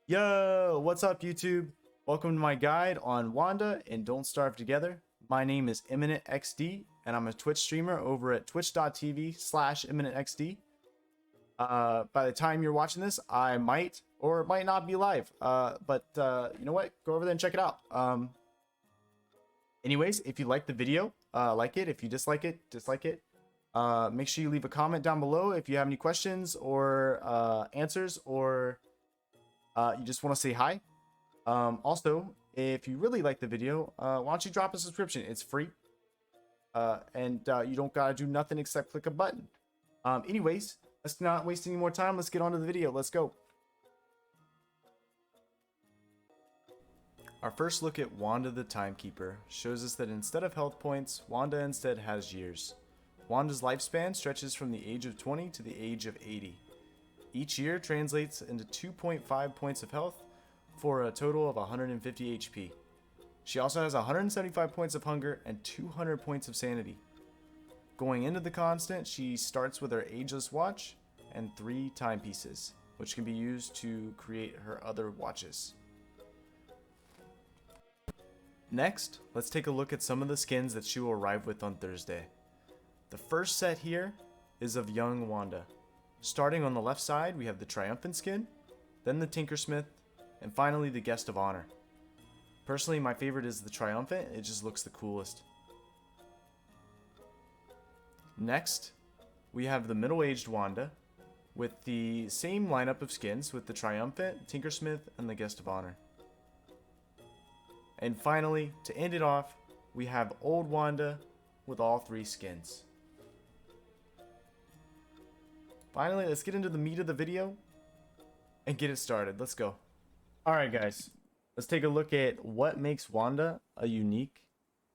Yo, what's up YouTube? Welcome to my guide on Wanda and Don't Starve Together. My name is EminentXD and I'm a Twitch streamer over at twitch.tv/EminentXD. By the time you're watching this, I might or might not be live. But you know what? Go over there and check it out. Anyways, if you like the video, like it. If you dislike it, dislike it. Make sure you leave a comment down below if you have any questions or answers, or you just want to say hi. Also, if you really like the video, why don't you drop a subscription? It's free. And you don't gotta do nothing except click a button. Anyways, let's not waste any more time. Let's get on to the video. Let's go. Our first look at Wanda the Timekeeper shows us that instead of health points, Wanda instead has years. Wanda's lifespan stretches from the age of 20 to the age of 80. Each year translates into 2.5 points of health for a total of 150 HP. She also has 175 points of hunger and 200 points of sanity. Going into the constant, she starts with her ageless watch and 3 timepieces, which can be used to create her other watches. Next, let's take a look at some of the skins that she will arrive with on Thursday. The first set here is of young Wanda. Starting on the left side, we have the Triumphant skin, then the Tinkersmith, and finally the Guest of Honor. Personally, my favorite is the Triumphant. It just looks the coolest. Next, we have the middle-aged Wanda with the same lineup of skins with the Triumphant, Tinkersmith, and the Guest of Honor. And finally, to end it off, we have old Wanda with all 3 skins. Finally, let's get into the meat of the video and get it started. Let's go. Alright guys, let's take a look at what makes Wanda a unique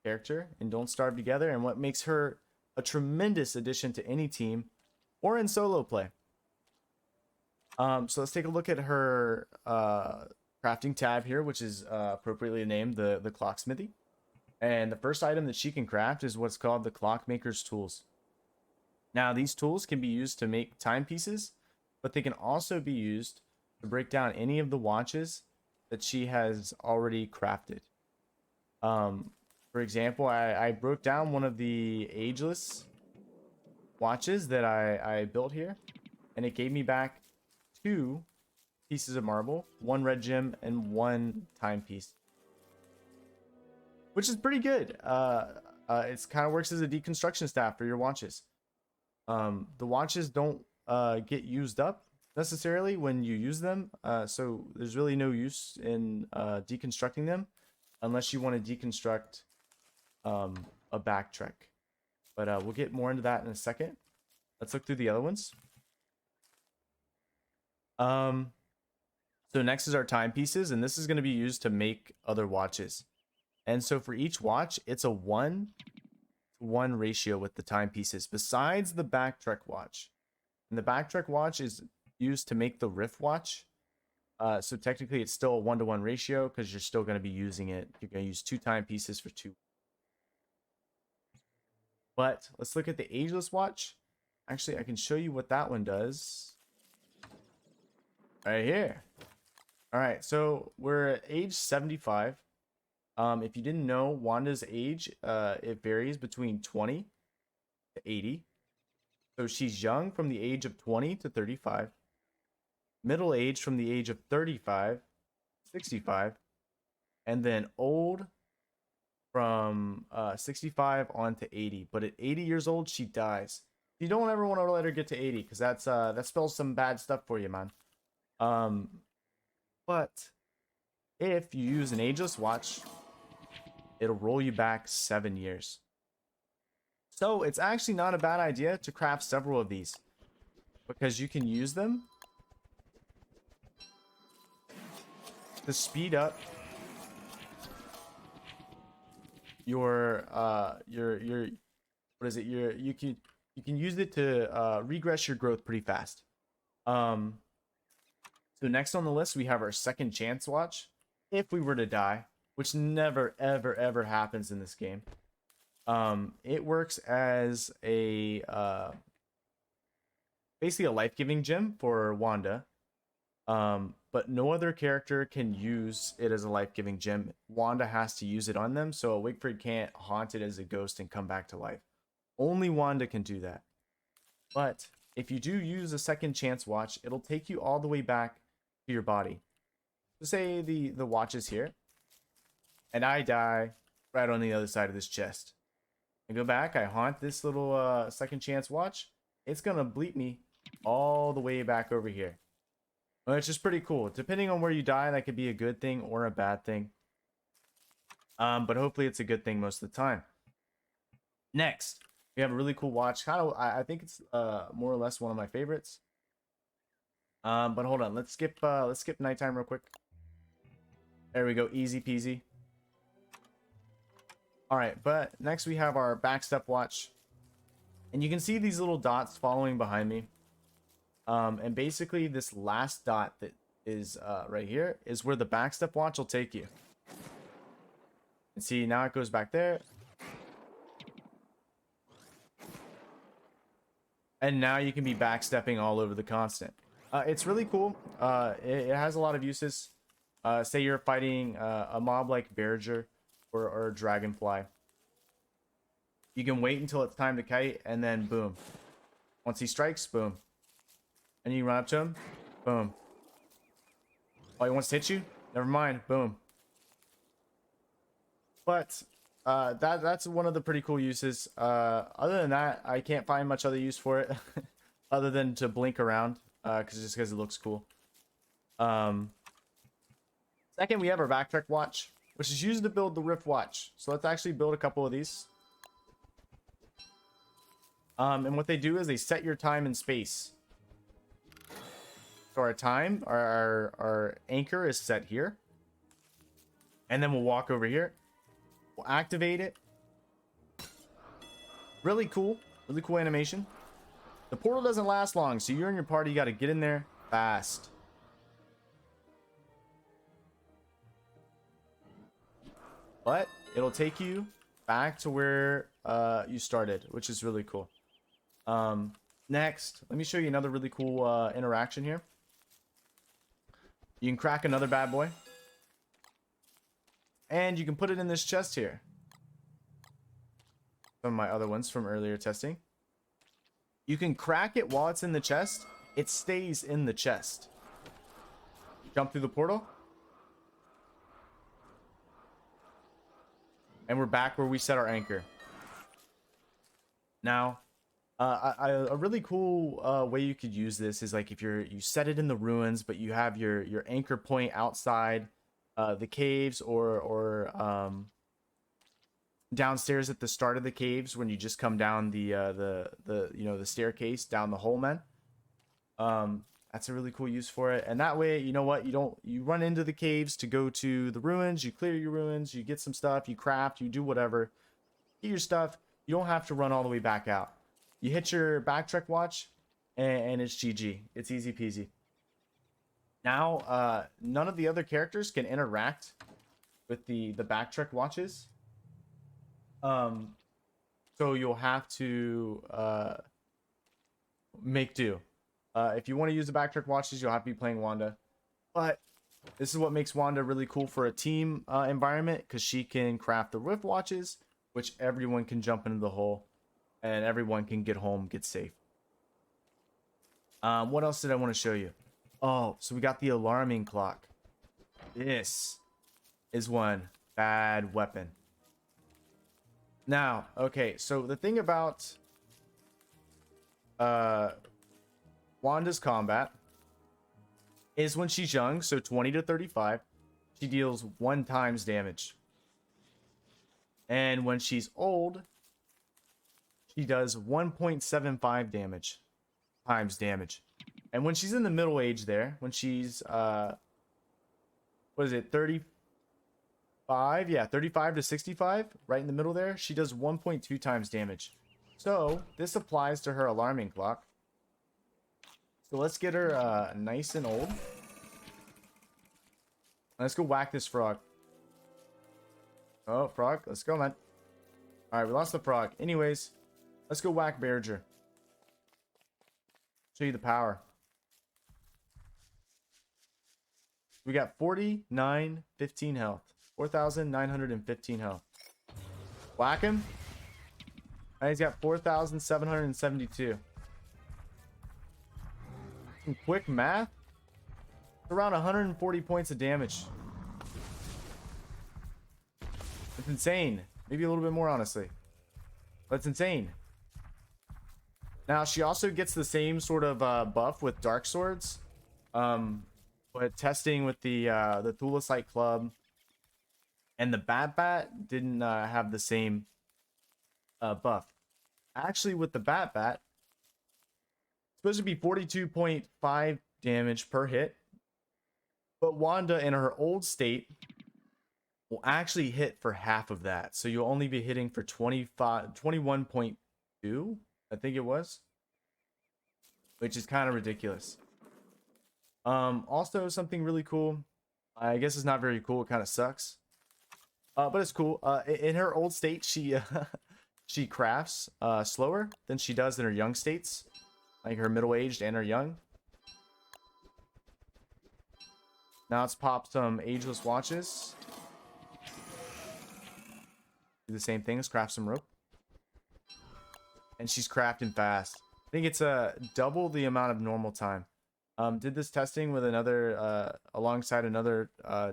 character in Don't Starve Together and what makes her a tremendous addition to any team or in solo play. So let's take a look at her crafting tab here, which is appropriately named the Clocksmithy. And the first item that she can craft is what's called the Clockmaker's Tools. Now, these tools can be used to make timepieces, but they can also be used to break down any of the watches that she has already crafted. For example, I broke down one of the ageless watches that I built here, and it gave me back 2 pieces of marble, 1 red gem, and 1 timepiece, which is pretty good. It kind of works as a deconstruction staff for your watches. The watches don't get used up necessarily when you use them, so there's really no use in deconstructing them unless you want to deconstruct a backtrack. But we'll get more into that in a second. Let's look through the other ones. So next is our timepieces, and this is going to be used to make other watches. And so for each watch, it's a 1-to-1 ratio with the timepieces, besides the backtrack watch. And the backtrack watch is used to make the riff watch. So technically it's still a 1-to-1 ratio because you're still going to be using it. You're going to use 2 timepieces for 2. But let's look at the ageless watch. Actually, I can show you what that one does right here. All right, so we're at age 75. If you didn't know, Wanda's age, it varies between 20 to 80. So she's young from the age of 20 to 35, middle age from the age of 35 to 65, and then old from 65 on to 80. But at 80 years old, she dies. You don't ever want to let her get to 80 because that spells some bad stuff for you, man. But if you use an ageless watch, it'll roll you back 7 years. So it's actually not a bad idea to craft several of these, because you can use them to speed up your what is it? You can use it to regress your growth pretty fast. So next on the list we have our second chance watch. If we were to die, which never ever happens in this game, it works as a basically a life-giving gem for Wanda. But no other character can use it as a life-giving gem. Wanda has to use it on them, so a Wigfrid can't haunt it as a ghost and come back to life. Only Wanda can do that. But if you do use a second chance watch, it'll take you all the way back to your body. So say the watch is here, and I die right on the other side of this chest. I go back, I haunt this little second chance watch. It's gonna bleep me all the way back over here. Which is pretty cool. Depending on where you die, that could be a good thing or a bad thing. But hopefully it's a good thing most of the time. Next, we have a really cool watch. I think it's more or less one of my favorites. But hold on, let's skip nighttime real quick. There we go, easy peasy. All right, but next we have our backstep watch, and you can see these little dots following behind me. And basically this last dot that is right here is where the backstep watch will take you. And see, now it goes back there. And now you can be backstepping all over the continent. It's really cool. It has a lot of uses. Say you're fighting a mob like Berger or a Dragonfly. You can wait until it's time to kite, and then boom. Once he strikes, boom. And you run up to him, boom. Oh, he wants to hit you? Never mind, boom. But that's one of the pretty cool uses. Other than that, I can't find much other use for it other than to blink around, just because it looks cool. Second, we have our backtrack watch, which is used to build the Rift watch. So let's actually build a couple of these. And what they do is they set your time and space. So our time, our anchor is set here. And then we'll walk over here. We'll activate it. Really cool animation. The portal doesn't last long, so you and your party got to get in there fast. But it'll take you back to where you started, which is really cool. Next, let me show you another really cool interaction here. You can crack another bad boy. And you can put it in this chest here. Some of my other ones from earlier testing. You can crack it while it's in the chest. It stays in the chest. Jump through the portal. And we're back where we set our anchor. Now, a really cool way you could use this is like if you set it in the ruins, but you have your anchor point outside the caves or downstairs at the start of the caves when you just come down the staircase down the hole, man. That's a really cool use for it. And that way, you know what, you run into the caves to go to the ruins, you clear your ruins, you get some stuff, you craft, you do whatever, get your stuff. You don't have to run all the way back out. You hit your backtrack watch and it's GG. It's easy peasy. Now, none of the other characters can interact with the backtrack watches. So you'll have to make do. If you want to use the backtrack watches, you'll have to be playing Wanda. But this is what makes Wanda really cool for a team environment, because she can craft the Rift watches, which everyone can jump into the hole and everyone can get home, get safe. What else did I want to show you? Oh, so we got the alarming clock. This is one bad weapon. Now, okay, so the thing about Wanda's combat is when she's young, so 20 to 35, she deals 1 times damage. And when she's old, she does 1.75 damage times damage. And when she's in the middle age there, when she's what is it, 35? Yeah, 35 to 65, right in the middle there, she does 1.2 times damage. So this applies to her alarming clock. So let's get her nice and old. Let's go whack this frog. Oh, frog, let's go, man. All right, we lost the frog. Anyways, let's go whack Berger. Show you the power. We got 4915 health. 4,915 health. Whack him. And he's got 4,772. Some quick math. Around 140 points of damage. It's insane. Maybe a little bit more, honestly. That's insane. Now, she also gets the same sort of buff with Dark Swords. But testing with the Thulecite Club and the Bat didn't have the same buff. Actually, with the Bat, it's supposed to be 42.5 damage per hit. But Wanda, in her old state, will actually hit for half of that. So you'll only be hitting for 21.2, I think it was. Which is kind of ridiculous. Also, something really cool. I guess it's not very cool. It kind of sucks. But it's cool. In her old state, she she crafts slower than she does in her young states. Like her middle-aged and her young. Now let's pop some ageless watches. Do the same thing. Let's craft some rope. And she's crafting fast. I think it's double the amount of normal time. Did this testing with another alongside another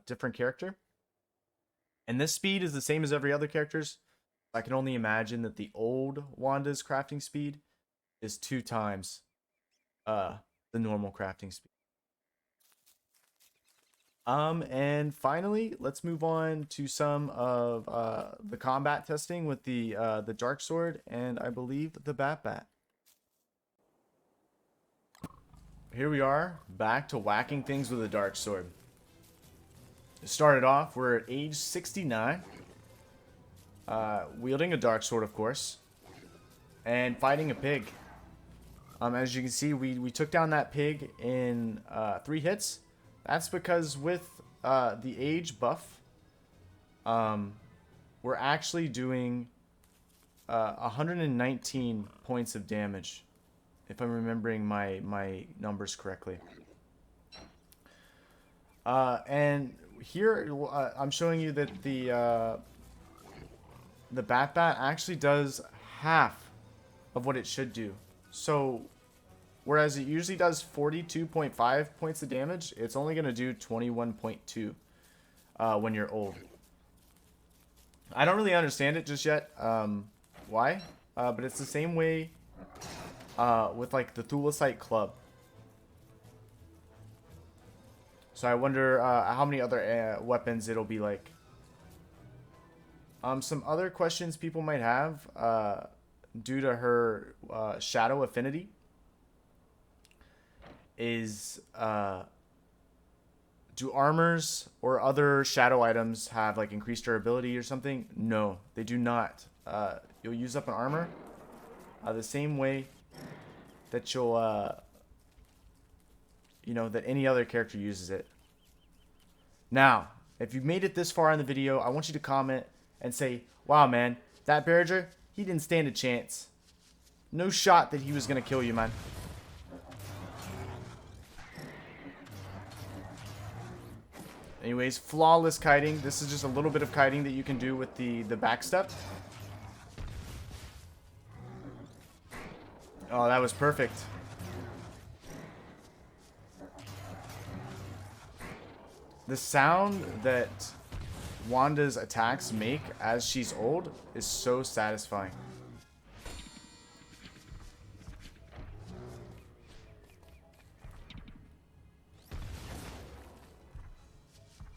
different character. And this speed is the same as every other character's. I can only imagine that the old Wanda's crafting speed is 2 times the normal crafting speed. And finally, let's move on to some of the combat testing with the Dark Sword and I believe the Bat. Here we are, back to whacking things with a Dark Sword. Started off, we're at age 69, wielding a Dark Sword, of course, and fighting a pig. As you can see, we took down that pig in 3 hits. That's because with the age buff, we're actually doing 119 points of damage, if I'm remembering my numbers correctly. And here I'm showing you that the Bat actually does half of what it should do. So whereas it usually does 42.5 points of damage, it's only going to do 21.2 when you're old. I don't really understand it just yet, why, but it's the same way with like the Thulecite Club. So I wonder how many other weapons it'll be like. Some other questions people might have due to her shadow affinity is do armors or other shadow items have like increased durability or something? No, they do not. You'll use up an armor the same way that you'll you know, that any other character uses it. Now, if you've made it this far in the video, I want you to comment and say, wow man, that Barrager, he didn't stand a chance. No shot that he was gonna kill you, man. Anyways, flawless kiting. This is just a little bit of kiting that you can do with the backstep. Oh, that was perfect. The sound that Wanda's attacks make as she's old is so satisfying.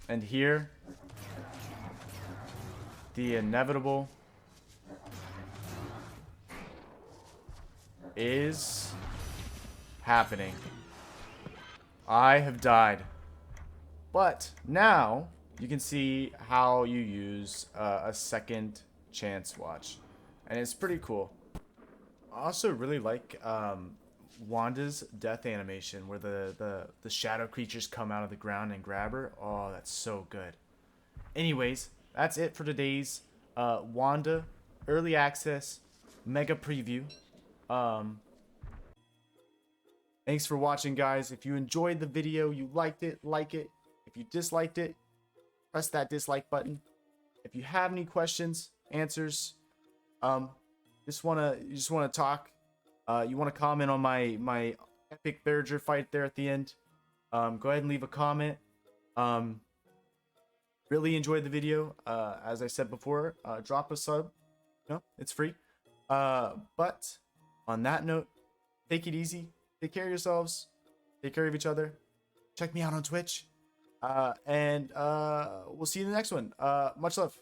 And here, the inevitable is happening. I have died. But now you can see how you use a second chance watch. And it's pretty cool. I also really like Wanda's death animation where the shadow creatures come out of the ground and grab her. Oh, that's so good. Anyways, that's it for today's Wanda early access mega preview. Thanks for watching, guys. If you enjoyed the video, you liked it, like it. If If you disliked it, press that dislike button. If you have any questions, answers, you just wanna talk, you wanna comment on my epic Berger fight there at the end, go ahead and leave a comment. Really enjoyed the video. As I said before, drop a sub. No, it's free. But on that note, take it easy. Take care of yourselves. Take care of each other. Check me out on Twitch. And we'll see you in the next one. Much love.